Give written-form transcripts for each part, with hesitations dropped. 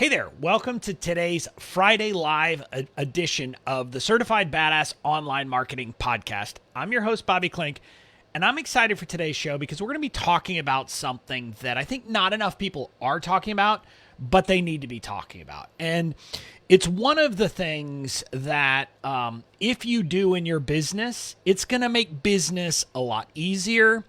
Hey there, welcome to today's Friday Live edition of the Certified Badass Online Marketing Podcast. I'm your host, Bobby Klink, and I'm excited for today's show because we're going to be talking about something that I think not enough people are talking about, but they need to be talking about. And it's one of the things that if you do in your business, it's going to make business a lot easier,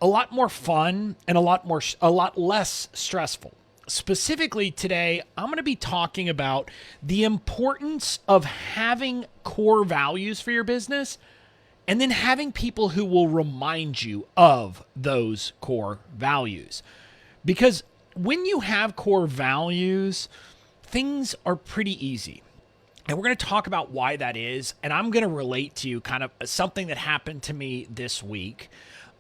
a lot more fun, and a lot less stressful. Specifically today, I'm going to be talking about the importance of having core values for your business and then having people who will remind you of those core values. Because when you have core values, things are pretty easy. And we're going to talk about why that is. And I'm going to relate to you kind of something that happened to me this week.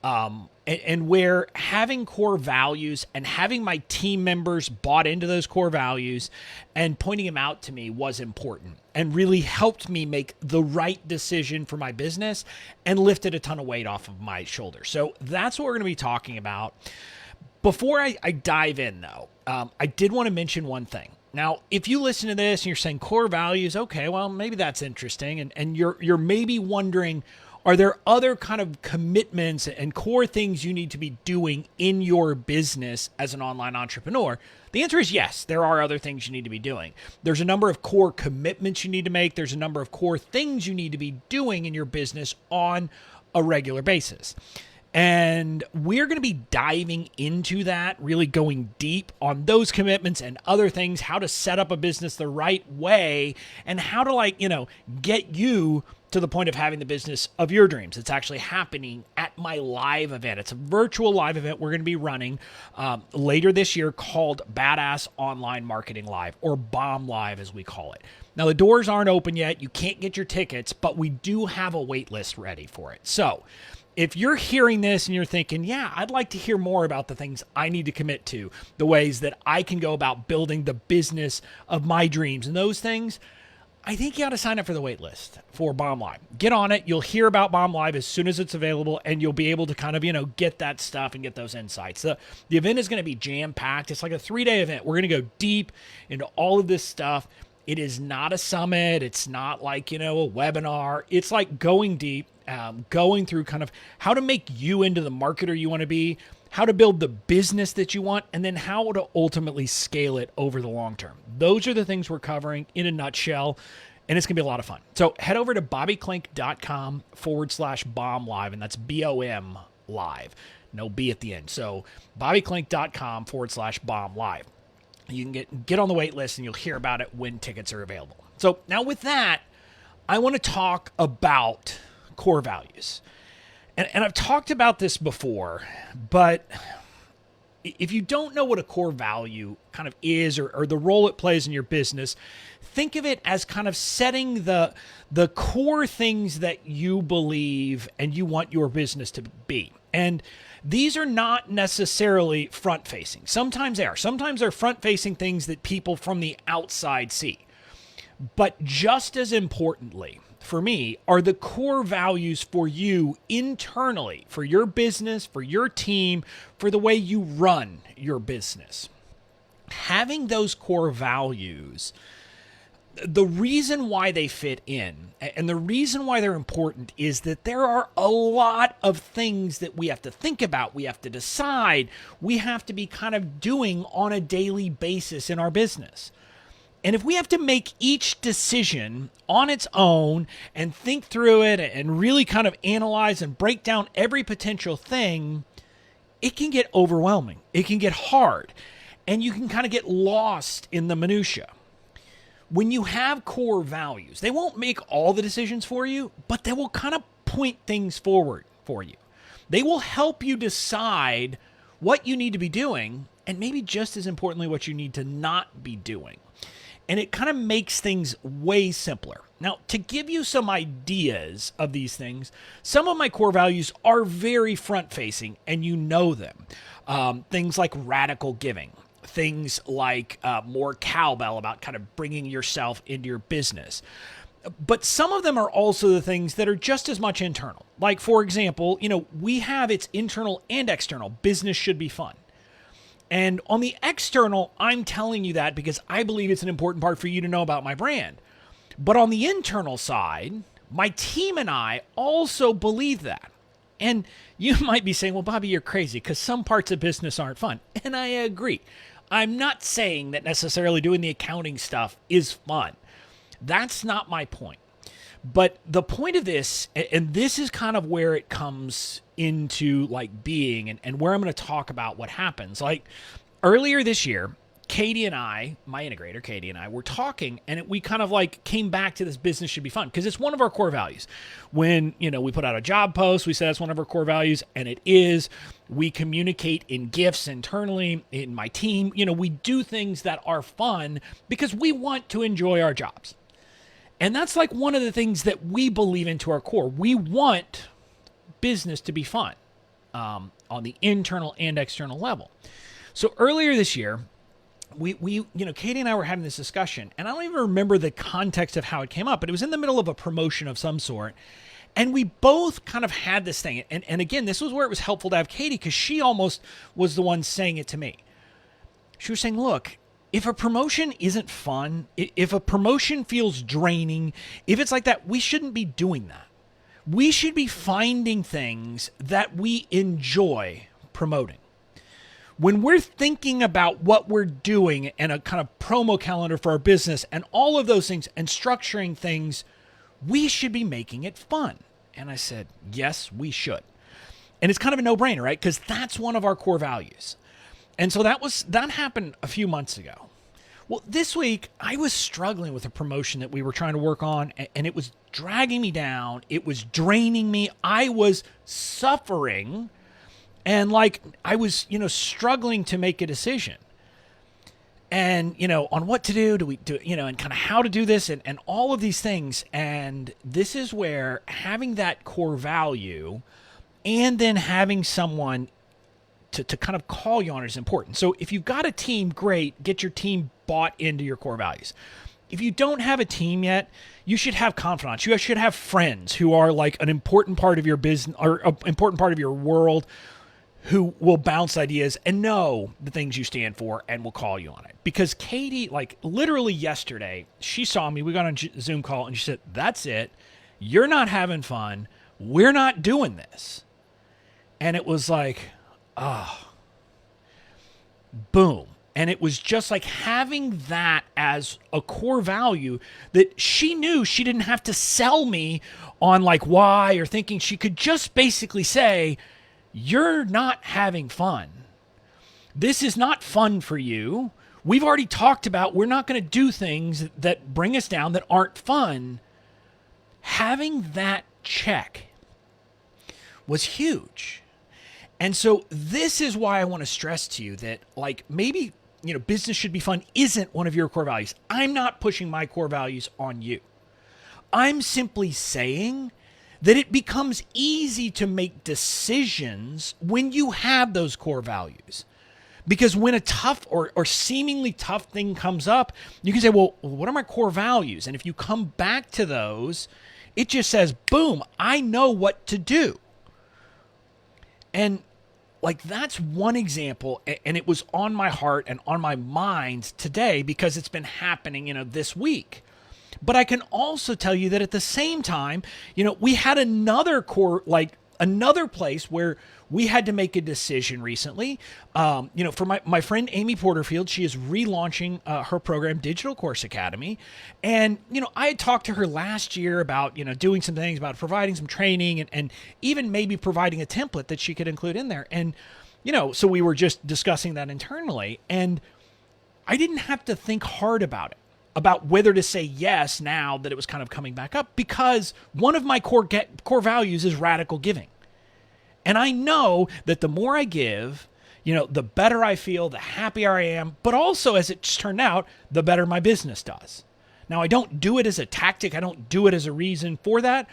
And where having core values and having my team members bought into those core values and pointing them out to me was important and really helped me make the right decision for my business and lifted a ton of weight off of my shoulders. So that's what we're going to be talking about. Before I dive in, though, I did want to mention one thing. Now, if you listen to this and you're saying core values, okay, well, maybe that's interesting. And you're maybe wondering, are there other kind of commitments and core things you need to be doing in your business as an online entrepreneur? The answer is yes, there are other things you need to be doing. There's a number of core commitments you need to make. There's a number of core things you need to be doing in your business on a regular basis. And we're going to be diving into that, really going deep on those commitments and other things, how to set up a business the right way and how to get you to the point of having the business of your dreams. It's actually happening at my live event. It's a virtual live event we're going to be running later this year called Badass Online Marketing Live, or BOM Live as we call it. Now, the doors aren't open yet. You can't get your tickets, but we do have a wait list ready for it. So if you're hearing this and you're thinking, yeah, I'd like to hear more about the things I need to commit to, the ways that I can go about building the business of my dreams and those things, I think you ought to sign up for the wait list for BOM Live. Get on it. You'll hear about BOM Live as soon as it's available, and you'll be able to kind of, get that stuff and get those insights. The event is going to be jam-packed. It's like a 3-day event. We're going to go deep into all of this stuff. It is not a summit. It's not like, a webinar. It's like going deep, going through kind of how to make you into the marketer you want to be, how to build the business that you want, and then how to ultimately scale it over the long term. Those are the things we're covering in a nutshell, and it's going to be a lot of fun. So head over to bobbyklink.com/BOM Live, and that's BOM Live. No B at the end. So bobbyklink.com/BOM Live. You can get on the wait list, and you'll hear about it when tickets are available. So now with that, I want to talk about core values. And I've talked about this before, but if you don't know what a core value kind of is or the role it plays in your business, think of it as kind of setting the core things that you believe and you want your business to be. And these are not necessarily front-facing. Sometimes they are. Sometimes they're front-facing things that people from the outside see. But just as importantly, for me, are the core values for you internally, for your business, for your team, for the way you run your business. Having those core values, the reason why they fit in and the reason why they're important is that there are a lot of things that we have to think about, we have to decide, we have to be kind of doing on a daily basis in our business. And if we have to make each decision on its own and think through it and really kind of analyze and break down every potential thing, it can get overwhelming. It can get hard. And you can kind of get lost in the minutia. When you have core values, they won't make all the decisions for you, but they will kind of point things forward for you. They will help you decide what you need to be doing and maybe just as importantly, what you need to not be doing. And it kind of makes things way simpler. Now, to give you some ideas of these things, some of my core values are very front-facing, and you know them. Things like radical giving. Things like more cowbell about kind of bringing yourself into your business. But some of them are also the things that are just as much internal. Like, for example, we have it's internal and external. Business should be fun. And on the external, I'm telling you that because I believe it's an important part for you to know about my brand. But on the internal side, my team and I also believe that. And you might be saying, well, Bobby, you're crazy because some parts of business aren't fun. And I agree. I'm not saying that necessarily doing the accounting stuff is fun. That's not my point. But the point of this, and this is kind of where it comes into like being and where I'm going to talk about what happens. Like earlier this year, Katie and I, my integrator, Katie and I, were talking, and we kind of like came back to this business should be fun because it's one of our core values. When, we put out a job post, we said that's one of our core values, and it is. We communicate in gifts internally in my team. We do things that are fun because we want to enjoy our jobs. And that's like one of the things that we believe into our core. We want business to be fun on the internal and external level. So earlier this year, we Katie and I were having this discussion, and I don't even remember the context of how it came up, but it was in the middle of a promotion of some sort. And we both kind of had this thing. And again, this was where it was helpful to have Katie because she almost was the one saying it to me. She was saying, look, if a promotion isn't fun, if a promotion feels draining, if it's like that, we shouldn't be doing that. We should be finding things that we enjoy promoting. When we're thinking about what we're doing and a kind of promo calendar for our business and all of those things and structuring things, we should be making it fun. And I said, yes, we should. And it's kind of a no-brainer, right? Because that's one of our core values. And so that happened a few months ago. Well, this week, I was struggling with a promotion that we were trying to work on, and it was dragging me down. It was draining me. I was suffering, and I was, struggling to make a decision. And, on what to do, and kind of how to do this, and all of these things. And this is where having that core value and then having someone to kind of call you on it is important. So if you've got a team, great, get your team bought into your core values. If you don't have a team yet, you should have confidants. You should have friends who are like an important part of your business or an important part of your world who will bounce ideas and know the things you stand for and will call you on it. Because Katie, literally yesterday, she saw me, we got on a Zoom call, and she said, that's it. You're not having fun. We're not doing this. And it was like, boom. And it was just like having that as a core value that she knew she didn't have to sell me on why or thinking. She could just basically say, you're not having fun. This is not fun for you. We've already talked about we're not going to do things that bring us down that aren't fun. Having that check was huge. And so this is why I want to stress to you that maybe, business should be fun isn't one of your core values. I'm not pushing my core values on you. I'm simply saying that it becomes easy to make decisions when you have those core values. Because when a tough or seemingly tough thing comes up, you can say, well, what are my core values? And if you come back to those, it just says, boom, I know what to do. And that's one example, and it was on my heart and on my mind today because it's been happening, this week. But I can also tell you that at the same time, we had another core, another place where we had to make a decision recently. For my friend Amy Porterfield, she is relaunching her program, Digital Course Academy. And, I had talked to her last year about, doing some things, about providing some training and even maybe providing a template that she could include in there. And, so we were just discussing that internally. And I didn't have to think hard about it, about whether to say yes now that it was kind of coming back up, because one of my core values is radical giving. And I know that the more I give, the better I feel, the happier I am, but also, as it's turned out, the better my business does. Now, I don't do it as a tactic. I don't do it as a reason for that,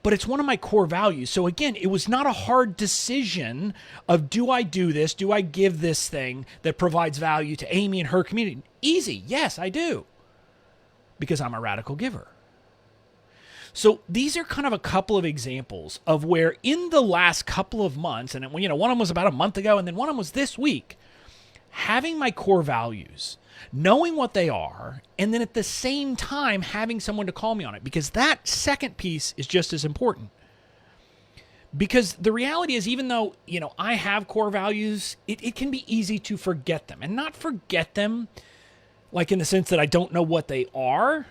but it's one of my core values. So again, it was not a hard decision of, do I do this? Do I give this thing that provides value to Amy and her community? Easy. Yes, I do. Because I'm a radical giver. So these are kind of a couple of examples of where in the last couple of months, and one of them was about a month ago, and then one of them was this week, having my core values, knowing what they are, and then at the same time having someone to call me on it, because that second piece is just as important. Because the reality is, even though, I have core values, it can be easy to forget them, and not forget them like in the sense that I don't know what they are,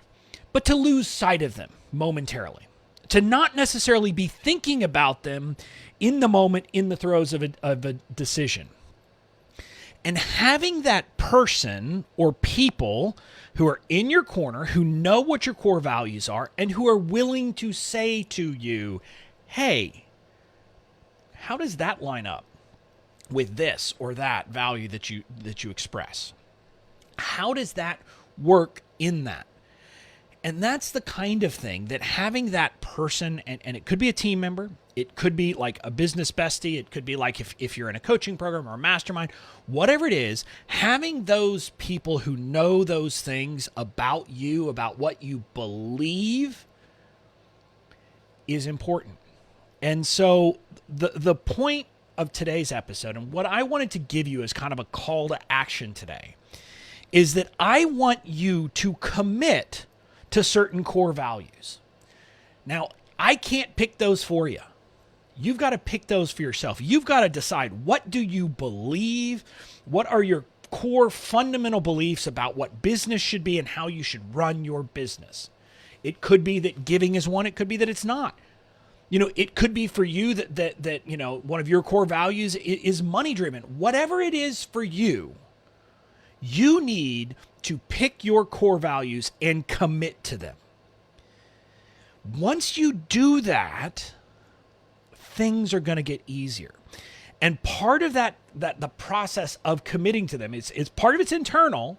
but to lose sight of them momentarily, to not necessarily be thinking about them in the moment, in the throes of a decision. And having that person or people who are in your corner, who know what your core values are, and who are willing to say to you, hey, how does that line up with this or that value that you express? How does that work in that? And that's the kind of thing that having that person, and it could be a team member, it could be like a business bestie, it could be like if you're in a coaching program or a mastermind, whatever it is, having those people who know those things about you, about what you believe, is important. And so the point of today's episode, and what I wanted to give you as kind of a call to action today, is that I want you to commit to certain core values. Now, I can't pick those for you. You've got to pick those for yourself. You've got to decide, what do you believe? What are your core fundamental beliefs about what business should be and how you should run your business? It could be that giving is one. It could be that it's not. It could be for you that one of your core values is money driven. Whatever it is for you, you need to pick your core values and commit to them. Once you do that, things are going to get easier. And part of that the process of committing to them is part of it's internal,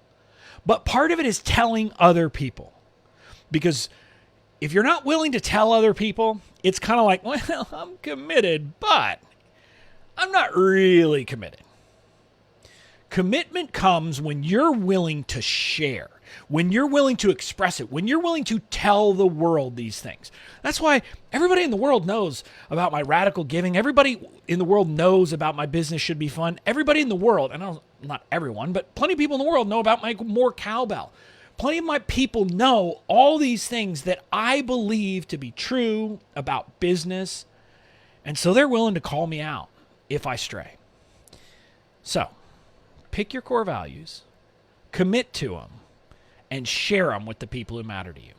but part of it is telling other people. Because if you're not willing to tell other people, it's kind of like, well, I'm committed, but I'm not really committed. Commitment comes when you're willing to share, when you're willing to express it, when you're willing to tell the world these things. That's why everybody in the world knows about my radical giving. Everybody in the world knows about my business should be fun. Everybody in the world, and not everyone, but plenty of people in the world know about my more cowbell. Plenty of my people know all these things that I believe to be true about business. And so they're willing to call me out if I stray. So, pick your core values, commit to them, and share them with the people who matter to you.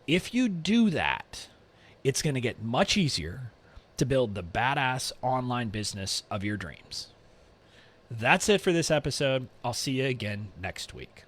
If you do that, it's going to get much easier to build the badass online business of your dreams. That's it for this episode. I'll see you again next week.